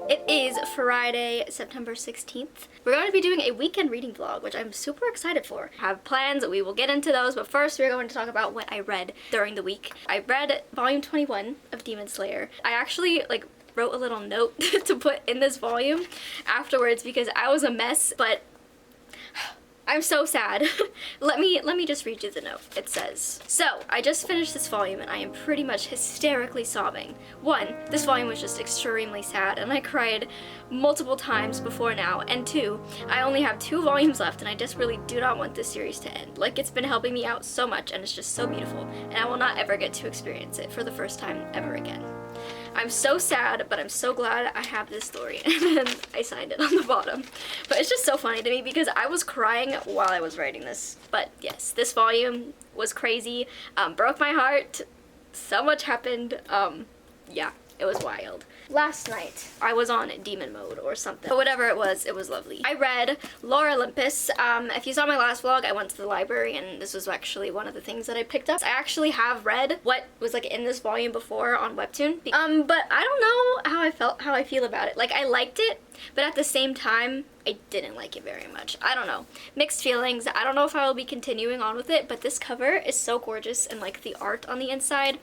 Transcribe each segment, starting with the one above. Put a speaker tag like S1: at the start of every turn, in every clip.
S1: It is Friday, September 16th. We're going to be doing a weekend reading vlog, which I'm super excited for. I have plans, we will get into those, but first we're going to talk about what I read during the week. I read volume 21 of Demon Slayer. I actually wrote a little note to put in this volume afterwards because I was a mess, but I'm so sad. let me just read you the note. It says, "So, I just finished this volume and I am pretty much hysterically sobbing. 1, this volume was just extremely sad and I cried multiple times before now. And 2, I only have 2 volumes left and I just really do not want this series to end. Like, it's been helping me out so much and it's just so beautiful and I will not ever get to experience it for the first time ever again. I'm so sad, but I'm so glad I have this story." And then I signed it on the bottom. But it's just so funny to me because I was crying while I was writing this. But yes, this volume was crazy, broke my heart, so much happened, yeah, it was wild. Last night, I was on demon mode or something, but whatever it was lovely. I read Lore Olympus. If you saw my last vlog, I went to the library and this was actually one of the things that I picked up. I actually have read what was in this volume before on Webtoon, but I don't know how I feel about it. I liked it, but at the same time, I didn't like it very much. I don't know. Mixed feelings. I don't know if I will be continuing on with it, but this cover is so gorgeous and the art on the inside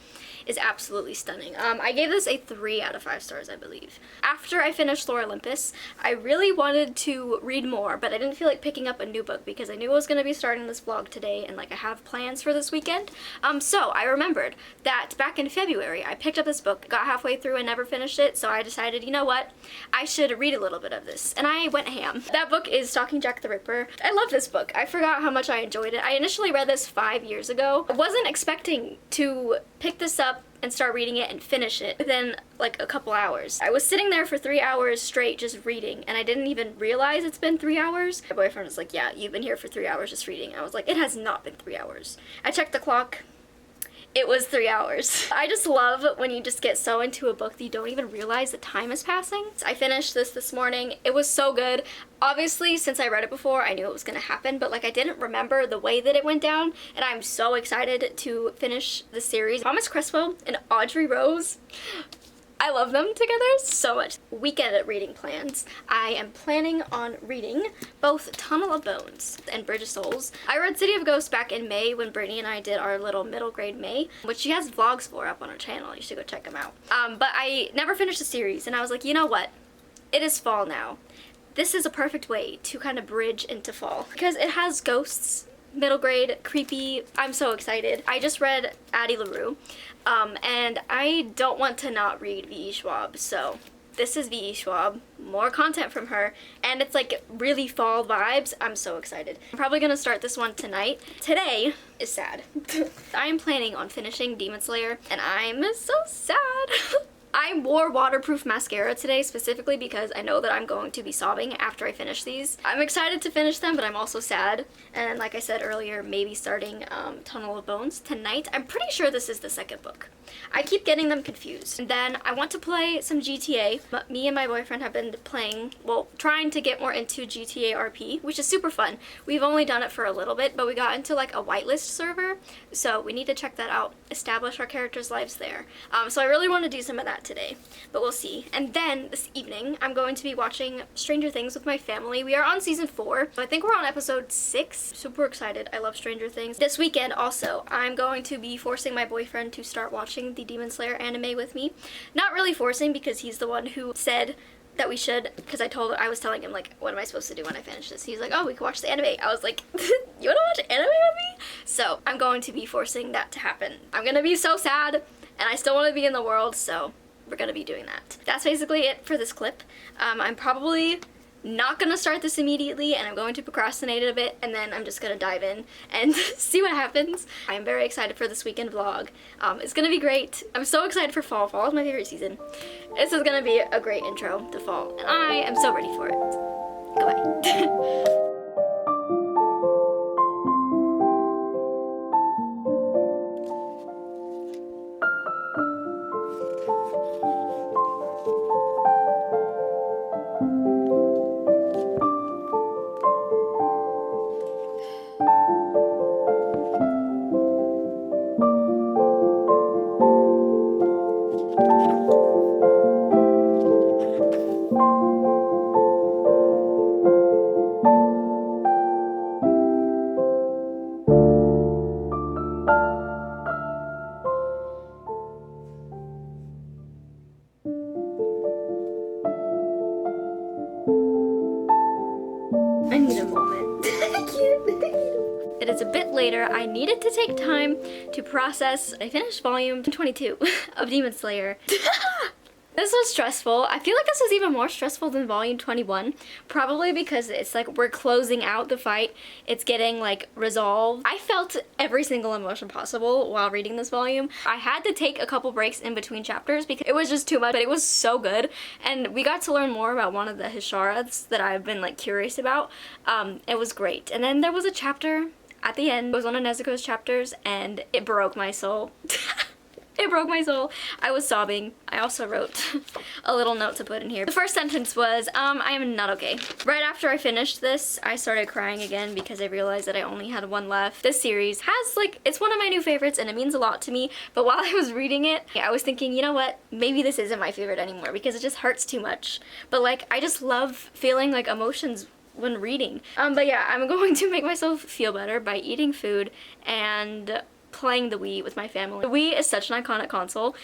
S1: is absolutely stunning. I gave this a 3 out of 5 stars, I believe. After I finished Lore Olympus, I really wanted to read more, but I didn't feel like picking up a new book because I knew I was going to be starting this vlog today and I have plans for this weekend. So I remembered that back in February, I picked up this book, got halfway through and never finished it, so I decided, you know what, I should read a little bit of this, and I went ham. That book is Stalking Jack the Ripper. I love this book. I forgot how much I enjoyed it. I initially read this 5 years ago. I wasn't expecting to pick this up and start reading it and finish it within a couple hours. I was sitting there for 3 hours straight just reading and I didn't even realize it's been 3 hours. My boyfriend was like, "Yeah, you've been here for 3 hours just reading." I was like, "It has not been 3 hours." I checked the clock. It was 3 hours. I just love when you just get so into a book that you don't even realize the time is passing. I finished this morning. It was so good. Obviously, since I read it before, I knew it was gonna happen, but I didn't remember the way that it went down, and I'm so excited to finish the series. Thomas Cresswell and Audrey Rose, I love them together so much. Weekend reading plans. I am planning on reading both Tunnel of Bones and Bridge of Souls. I read City of Ghosts back in May when Brittany and I did our little middle grade May, which she has vlogs for up on her channel. You should go check them out. But I never finished the series, and I was like, you know what? It is fall now. This is a perfect way to kind of bridge into fall because it has ghosts, middle grade, creepy. I'm so excited. I just read Addie LaRue, and I don't want to not read V.E. Schwab, so this is V.E. Schwab, more content from her, and it's really fall vibes. I'm so excited. I'm probably gonna start this one tonight. Today is sad. I am planning on finishing Demon Slayer, and I'm so sad. I wore waterproof mascara today specifically because I know that I'm going to be sobbing after I finish these. I'm excited to finish them, but I'm also sad. And like I said earlier, maybe starting Tunnel of Bones tonight. I'm pretty sure this is the second book. I keep getting them confused. And then I want to play some GTA. But me and my boyfriend have been playing, well, trying to get more into GTA RP, which is super fun. We've only done it for a little bit, but we got into a whitelist server. So we need to check that out, establish our characters' lives there. So I really want to do some of that today, but we'll see. And then this evening, I'm going to be watching Stranger Things with my family. We are on season 4, so I think we're on episode 6. Super excited. I love Stranger Things. This weekend also, I'm going to be forcing my boyfriend to start watching the Demon Slayer anime with me. Not really forcing because he's the one who said that we should, because I was telling him what am I supposed to do when I finish this? He's like, "Oh, we can watch the anime." I was like, "You wanna watch anime with me?" So I'm going to be forcing that to happen. I'm gonna be so sad, and I still want to be in the world, so we're gonna be doing that. That's basically it for this clip. I'm probably not gonna start this immediately, and I'm going to procrastinate it a bit, and then I'm just gonna dive in and see what happens. I am very excited for this weekend vlog. It's gonna be great. I'm so excited for fall. Fall is my favorite season. This is gonna be a great intro to fall, and I am so ready for it. Goodbye. is a bit later. I needed to take time to process. I finished volume 22 of Demon Slayer. This was stressful. I feel like this was even more stressful than volume 21, probably because it's like we're closing out the fight. It's getting like resolved. I felt every single emotion possible while reading this volume. I had to take a couple breaks in between chapters because it was just too much, but it was so good. And we got to learn more about one of the Hisharas that I've been like curious about. It was great. And then there was a chapter at the end. It was one of Nezuko's chapters and it broke my soul. It broke my soul. I was sobbing. I also wrote a little note to put in here. The first sentence was, I am not okay. Right after I finished this, I started crying again because I realized that I only had one left. This series has like, it's one of my new favorites and it means a lot to me, but while I was reading it, I was thinking, you know what, maybe this isn't my favorite anymore because it just hurts too much. But like, I just love feeling like emotions when reading. But yeah, I'm going to make myself feel better by eating food and playing the Wii with my family. The Wii is such an iconic console.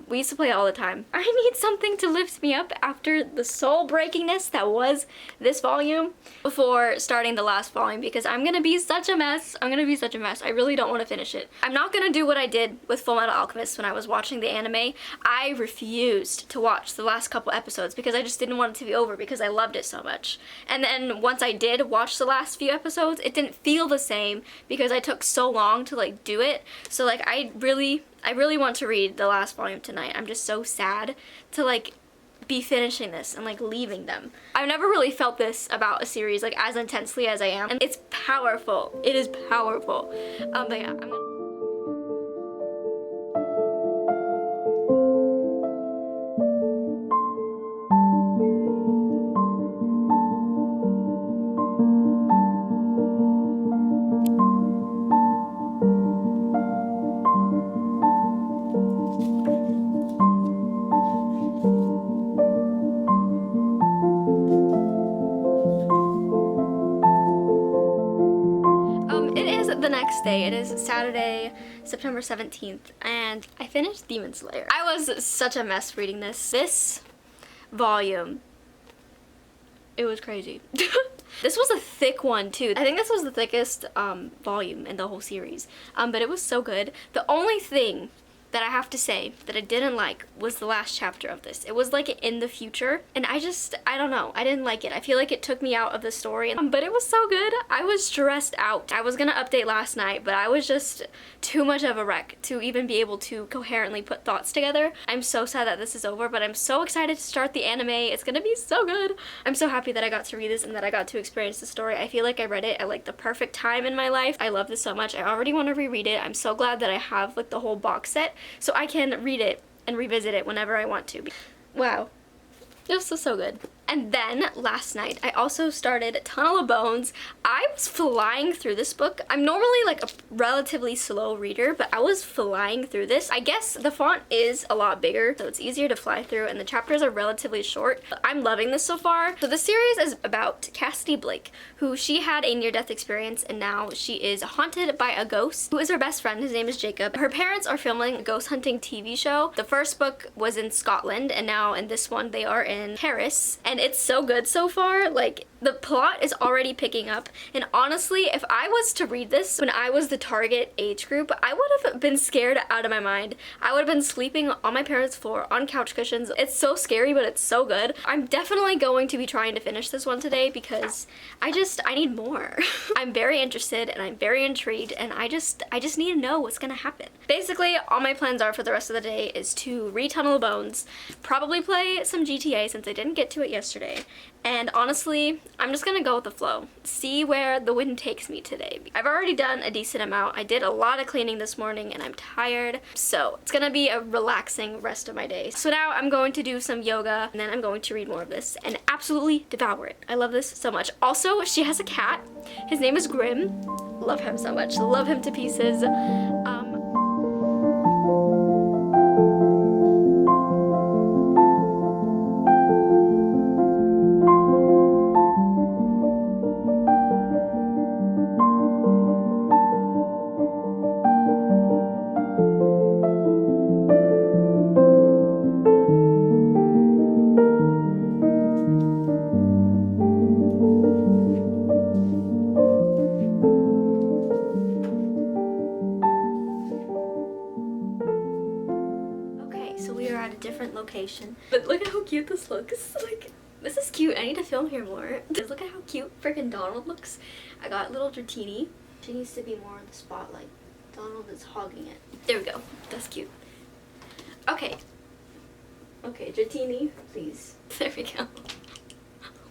S1: We used to play it all the time. I need something to lift me up after the soul breakingness that was this volume before starting the last volume because I'm gonna be such a mess. I'm gonna be such a mess. I really don't want to finish it. I'm not gonna do what I did with Full Metal Alchemist when I was watching the anime. I refused to watch the last couple episodes because I just didn't want it to be over because I loved it so much. And then once I did watch the last few episodes, it didn't feel the same because I took so long to like do it. So like I really want to read the last volume tonight. I'm just so sad to like be finishing this and like leaving them. I've never really felt this about a series like as intensely as I am, and it's powerful. It is powerful. But yeah, it is the next day. It is Saturday, September 17th, and I finished Demon Slayer. I was such a mess reading this. This volume, it was crazy. This was a thick one too. I think this was the thickest volume in the whole series, but it was so good. The only thing that I have to say that I didn't like was the last chapter of this. It was like in the future, and I don't know, I didn't like it. I feel like it took me out of the story, but it was so good. I was stressed out. I was gonna update last night, but I was just too much of a wreck to even be able to coherently put thoughts together. I'm so sad that this is over, but I'm so excited to start the anime. It's gonna be so good. I'm so happy that I got to read this and that I got to experience the story. I feel like I read it at like the perfect time in my life. I love this so much. I already want to reread it. I'm so glad that I have like the whole box set so I can read it and revisit it whenever I want to. Wow. This was so good. And then last night I also started Tunnel of Bones. I was flying through this book. I'm normally like a relatively slow reader, but I was flying through this. I guess the font is a lot bigger, so it's easier to fly through, and the chapters are relatively short. I'm loving this so far. So the series is about Cassidy Blake, who she had a near-death experience, and now she is haunted by a ghost who is her best friend. His name is Jacob. Her parents are filming a ghost hunting TV show. The first book was in Scotland, and now in this one they are in Paris, and it's so good so far. Like, the plot is already picking up, and honestly, if I was to read this when I was the target age group, I would have been scared out of my mind. I would have been sleeping on my parents' floor on couch cushions. It's so scary, but it's so good. I'm definitely going to be trying to finish this one today because I need more. I'm very interested and I'm very intrigued, and I just need to know what's gonna happen. Basically, all my plans are for the rest of the day is to read Tunnel of Bones, probably play some GTA since I didn't get to it yesterday, and honestly, I'm just gonna go with the flow. See where the wind takes me today. I've already done a decent amount. I did a lot of cleaning this morning and I'm tired. So it's gonna be a relaxing rest of my day. So now I'm going to do some yoga and then I'm going to read more of this and absolutely devour it. I love this so much. Also, she has a cat. His name is Grim. Love him so much. Love him to pieces. procrastination. But look at how cute this looks. Like, this is cute. I need to film here more. Just look at how cute freaking Donald looks. I got little Dratini. She needs to be more in the spotlight. Donald is hogging it. There we go. That's cute. Okay. Okay, Dratini, please. There we go.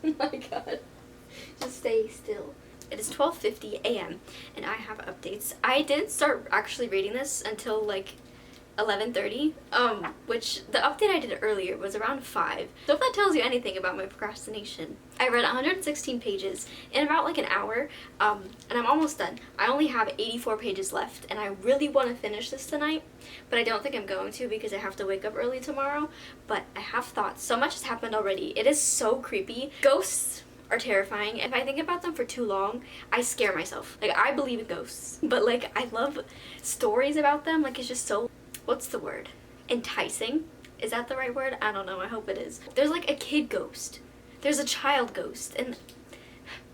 S1: Oh my god. Just stay still. It is 12:50 a.m. and I have updates. I didn't start actually reading this until like 11:30, which the update I did earlier was around 5. So if that tells you anything about my procrastination. I read 116 pages in about like an hour, and I'm almost done. I only have 84 pages left, and I really want to finish this tonight, but I don't think I'm going to because I have to wake up early tomorrow, but I have thoughts. So much has happened already. It is so creepy. Ghosts are terrifying. If I think about them for too long, I scare myself. Like, I believe in ghosts, but like, I love stories about them. Like, it's just so, what's the word? Enticing? Is that the right word? I don't know. I hope it is. There's like a kid ghost. There's a child ghost, and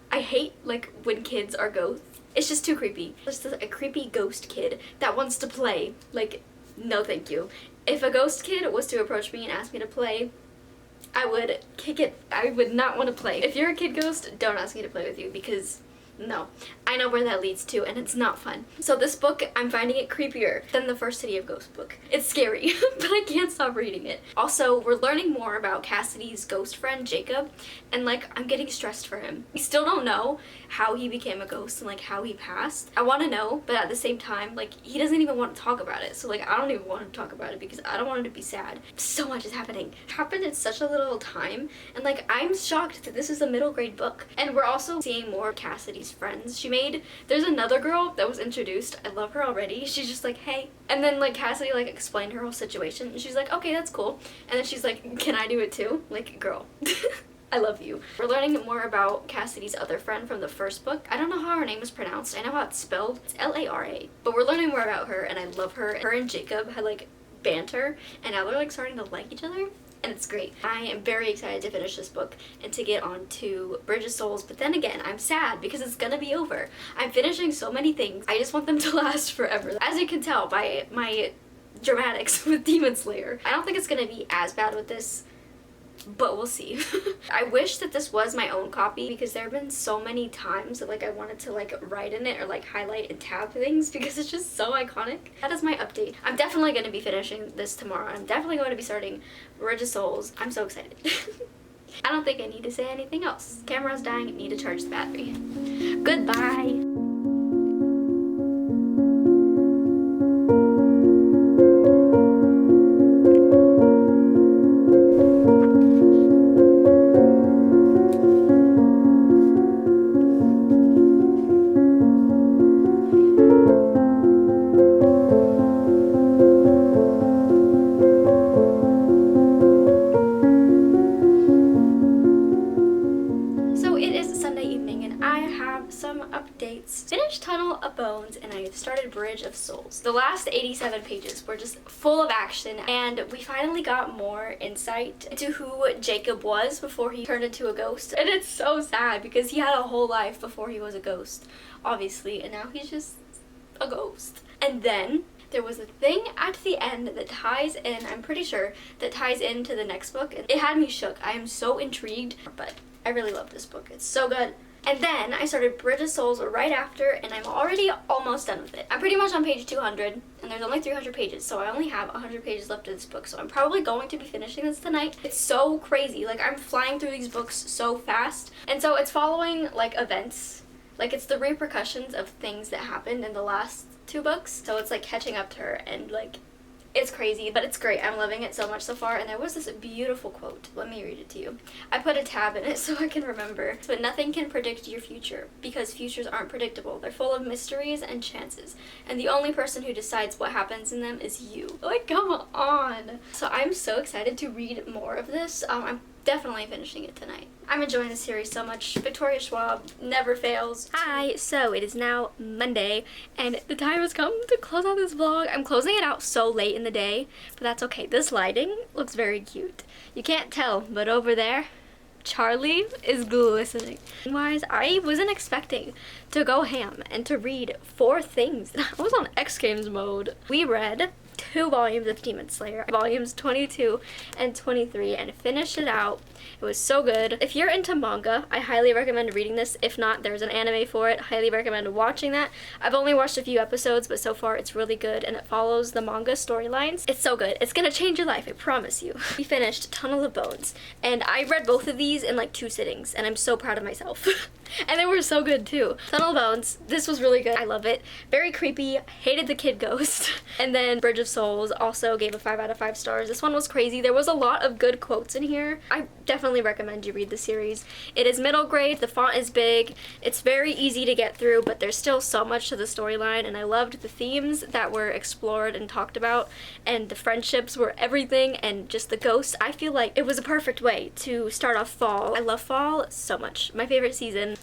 S1: I hate like when kids are ghosts. It's just too creepy. There's just a creepy ghost kid that wants to play. Like, no thank you. If a ghost kid was to approach me and ask me to play, I would kick it. I would not want to play. If you're a kid ghost, don't ask me to play with you because no. I know where that leads to, and it's not fun. So this book, I'm finding it creepier than the first City of Ghosts book. It's scary, but I can't stop reading it. Also, we're learning more about Cassidy's ghost friend, Jacob, and like, I'm getting stressed for him. We still don't know how he became a ghost and like how he passed. I want to know, but at the same time, like, he doesn't even want to talk about it. So like, I don't even want to talk about it because I don't want him to be sad. So much is happening. It happened in such a little time, and like, I'm shocked that this is a middle grade book. And we're also seeing more of Cassidy's friends she made. There's another girl that was introduced. I love her already. She's just like, hey. And then like Cassidy like explained her whole situation, and she's like, okay, that's cool. And then she's like, can I do it too? Like, girl. I love you. We're learning more about Cassidy's other friend from the first book. I don't know how her name is pronounced. I know how it's spelled. It's Lara. But we're learning more about her, and I love her. Her and Jacob had like banter, and now they're like starting to like each other, and it's great. I am very excited to finish this book and to get on to Bridge of Souls, but then again, I'm sad because it's gonna be over. I'm finishing so many things. I just want them to last forever. As you can tell by my dramatics with Demon Slayer. I don't think it's gonna be as bad with this, but we'll see. I wish that this was my own copy because there have been so many times that like I wanted to like write in it or like highlight and tab things because it's just so iconic. That is my update. I'm definitely going to be finishing this tomorrow. I'm definitely going to be starting Bridge of Souls. I'm so excited. I don't think I need to say anything else. Camera's dying. I need to charge the battery. Goodbye. Finished Tunnel of Bones, and I started Bridge of Souls. The last 87 pages were just full of action, and we finally got more insight into who Jacob was before he turned into a ghost. And it's so sad because he had a whole life before he was a ghost, obviously, and now he's just a ghost. And then there was a thing at the end that ties in, I'm pretty sure, that ties into the next book, and it had me shook. I am so intrigued, but I really love this book. It's so good. And then I started Bridge of Souls right after, and I'm already almost done with it. I'm pretty much on page 200, and there's only 300 pages, so I only have 100 pages left of this book, so I'm probably going to be finishing this tonight. It's so crazy. Like, I'm flying through these books so fast. And so it's following, like, events. Like, it's the repercussions of things that happened in the last 2 books. So it's, like, catching up to her, and, like, it's crazy, but it's great. I'm loving it so much so far. And there was this beautiful quote. Let me read it to you. I put a tab in it so I can remember. But nothing can predict your future because futures aren't predictable. They're full of mysteries and chances. And the only person who decides what happens in them is you. Like, come on. So I'm so excited to read more of this. I'm definitely finishing it tonight. I'm enjoying this series so much. Victoria Schwab never fails. Hi, so it is now Monday, and the time has come to close out this vlog. I'm closing it out so late in the day, but that's okay. This lighting looks very cute. You can't tell, but over there, Charlie is glistening. Wise, I wasn't expecting to go ham and to read 4 things. I was on X Games mode. We read 2 volumes of Demon Slayer, volumes 22 and 23, and finished it out. It was so good. If you're into manga, I highly recommend reading this. If not, there's an anime for it. Highly recommend watching that. I've only watched a few episodes, but so far it's really good, and it follows the manga storylines. It's so good. It's gonna change your life, I promise you. We finished Tunnel of Bones, and I read both of these in like 2 sittings, and I'm so proud of myself. And they were so good too. Tunnel of Bones, this was really good. I love it. Very creepy. Hated the kid ghost. And then Bridge of Souls also gave a 5 out of 5 stars. This one was crazy. There was a lot of good quotes in here. I definitely recommend you read the series. It is middle grade. The font is big. It's very easy to get through, but there's still so much to the storyline, and I loved the themes that were explored and talked about, and the friendships were everything, and just the ghosts. I feel like it was a perfect way to start off fall. I love fall so much. My favorite season.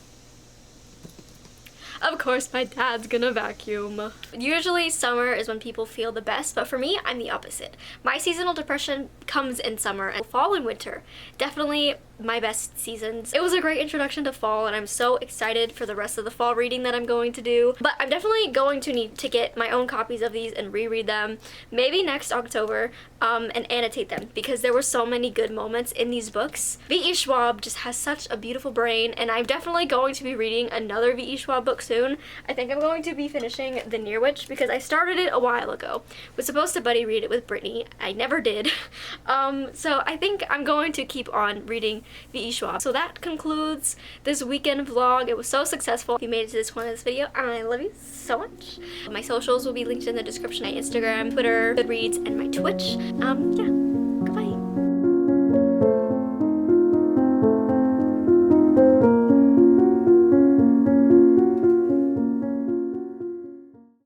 S1: Of course, my dad's gonna vacuum. Usually summer is when people feel the best, but for me, I'm the opposite. My seasonal depression comes in summer, and fall and winter. Definitely my best seasons. It was a great introduction to fall, and I'm so excited for the rest of the fall reading that I'm going to do. But I'm definitely going to need to get my own copies of these and reread them, maybe next October, and annotate them, because there were so many good moments in these books. V.E. Schwab just has such a beautiful brain, and I'm definitely going to be reading another V.E. Schwab book soon. I think I'm going to be finishing The Near Witch, because I started it a while ago. Was supposed to buddy read it with Brittany. I never did. So I think I'm going to keep on reading V.E. Schwab. So that concludes this weekend vlog. It was so successful. If you made it to this point of this video, I love you so much. My socials will be linked in the description. My Instagram, Twitter, Goodreads, and my Twitch. Yeah.